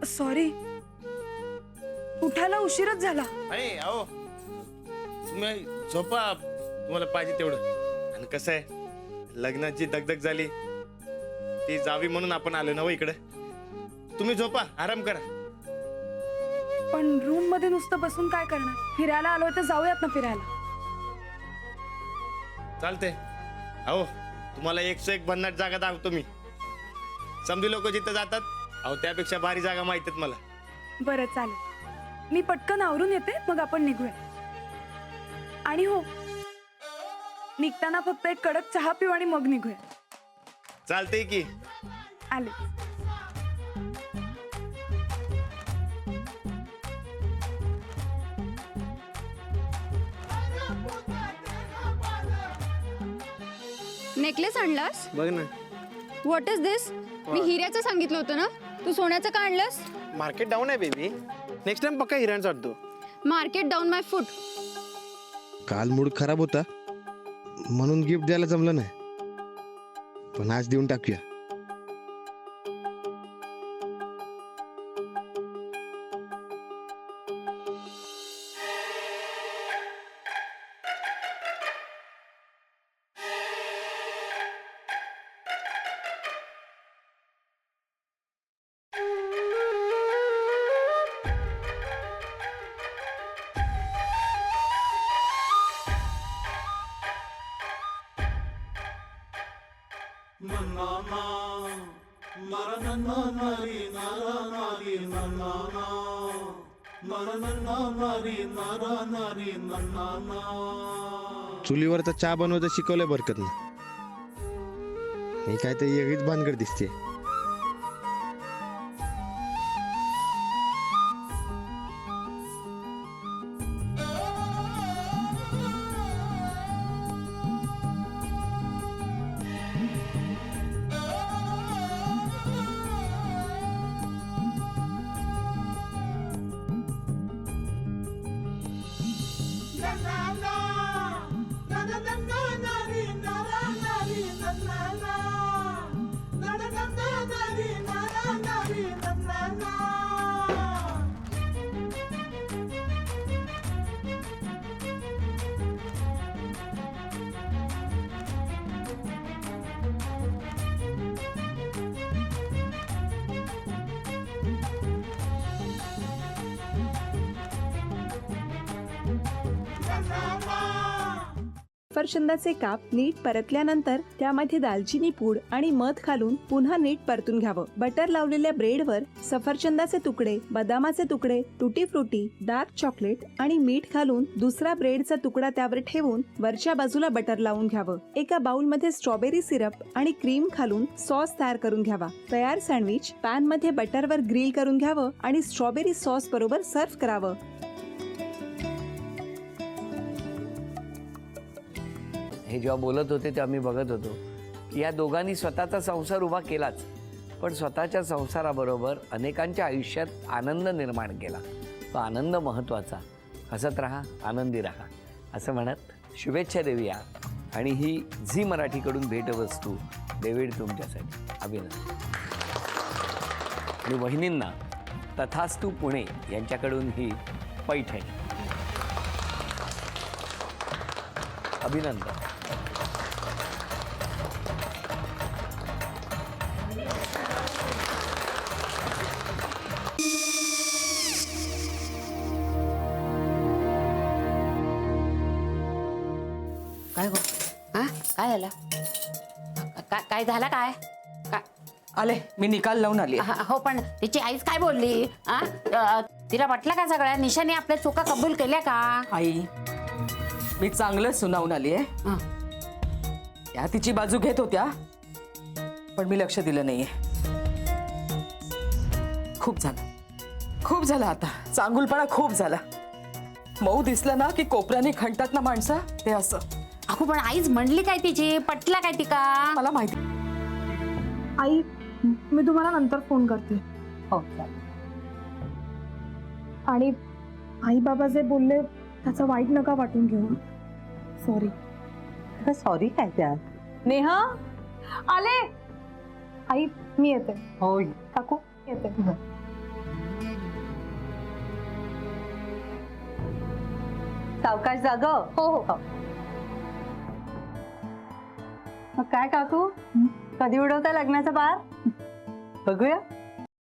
Sorry, उठायला उशीरच झाला. अरे अहो, तुम्ही झोपा, तुम्हाला पाहिजे तेवढं. आणि कसं आहे, लग्नाची दगदग झाली, ती जावी म्हणून आपण आलो ना हो इकडे. तुम्ही झोपा, आराम करा. पण रूम मध्ये नुसतं बसून काय करणार? फिरायला आलोय तर जाऊयात ना फिरायला. चालते. अहो, तुम्हाला 101 भन्नाट जागा दाखवतो मी. समधी लोक जिथं जातात, अहो त्यापेक्षा भारी जागा माहित आहेत मला. बरं चालेल, मी पटकन आवरून येते, मग आपण निघूया. आणि हो, निघताना फक्त एक कडक चहा पिऊ आणि मग निघूया. चालतंय की. आले. नेकलेस आणलास? बघ ना, व्हॉट इज दिस? मी हिऱ्याचं सांगितलं होतं ना, तू सोन्याचं का आणलंस? मार्केट डाऊन आहे बेबी. नेक्स्ट टाइम पक्का हिऱ्यांचा वाटतो. मार्केट डाऊन माय फूट. काल मूड खराब होता म्हणून गिफ्ट द्यायला जमलं नाही, पण आज देऊन टाकूया. चुलीवरचा चहा बनवायचं शिकवलंय बरकत ना. ही काय तर वेगळीच भानगड दिसते. सफरचंदाचे काप नीट परतल्यानंतर त्यामध्ये दालचिनी पूड आणि मध घालून पुन्हा नीट परतून घ्यावं. बटर लावलेल्या ब्रेडवर सफरचंदाचे तुकडे, बदामाचे तुकडे, टुटी फ्रुटी, डार्क चॉकलेट आणि मीठ घालून दुसरा ब्रेडचा तुकडा त्यावर ठेवून वरच्या बाजूला बटर लावून घ्यावं. एका बाउलमध्ये स्ट्रॉबेरी सिरप आणि क्रीम घालून सॉस तयार करून घ्यावा. तयार सँडविच पॅन मध्ये बटरवर ग्रिल करून घ्यावं आणि स्ट्रॉबेरी सॉस बरोबर सर्व्ह करावं. हे जेव्हा बोलत होते तेव्हा मी बघत होतो की या दोघांनी स्वतःचा संसार उभा केलाच, पण स्वतःच्या संसाराबरोबर अनेकांच्या आयुष्यात आनंद निर्माण केला. तो आनंद महत्त्वाचा. हसत राहा, आनंदी राहा असं म्हणत शुभेच्छा देऊया. आणि ही झी मराठीकडून भेटवस्तू डेव्हिड तुमच्यासाठी. अभिनंदन. आणि वहिनींना तथास्तू पुणे यांच्याकडून ही पैठणी. अभिनंदन. काय गो? हा काय झालं? काय झालं? काय आले, मी निकाल लावून आली. हो, पण तिची आईच काय बोलली? तिला वाटलं का सगळ्या निशाने आपल्या चुका कबूल केल्या का? आई, मी चांगलं सुनावून आली आहे. त्या तिची बाजू घेत होत्या, पण मी लक्ष दिलं नाहीये. खूप झालं आता. चांगुलपणा खूप झाला. मऊ दिसलं ना की कोपऱ्याने खणतात ना माणसं, ते असं. अगो, पण आईच म्हणली काय तिची? पटला काय ती का? मला माहिती. आई, मी तुम्हाला नंतर फोन करते. हो. आणि आई बाबा जे बोलले त्याचा वाईट नका वाटून घेऊ. सॉरी. सॉरी काय त्या? नेहा आले. आई, मी येते. होय काकू येते. सावकाश जाग. हो हो. मग काय काकू, कधी उडवता लग्नाचा बार? बघूया.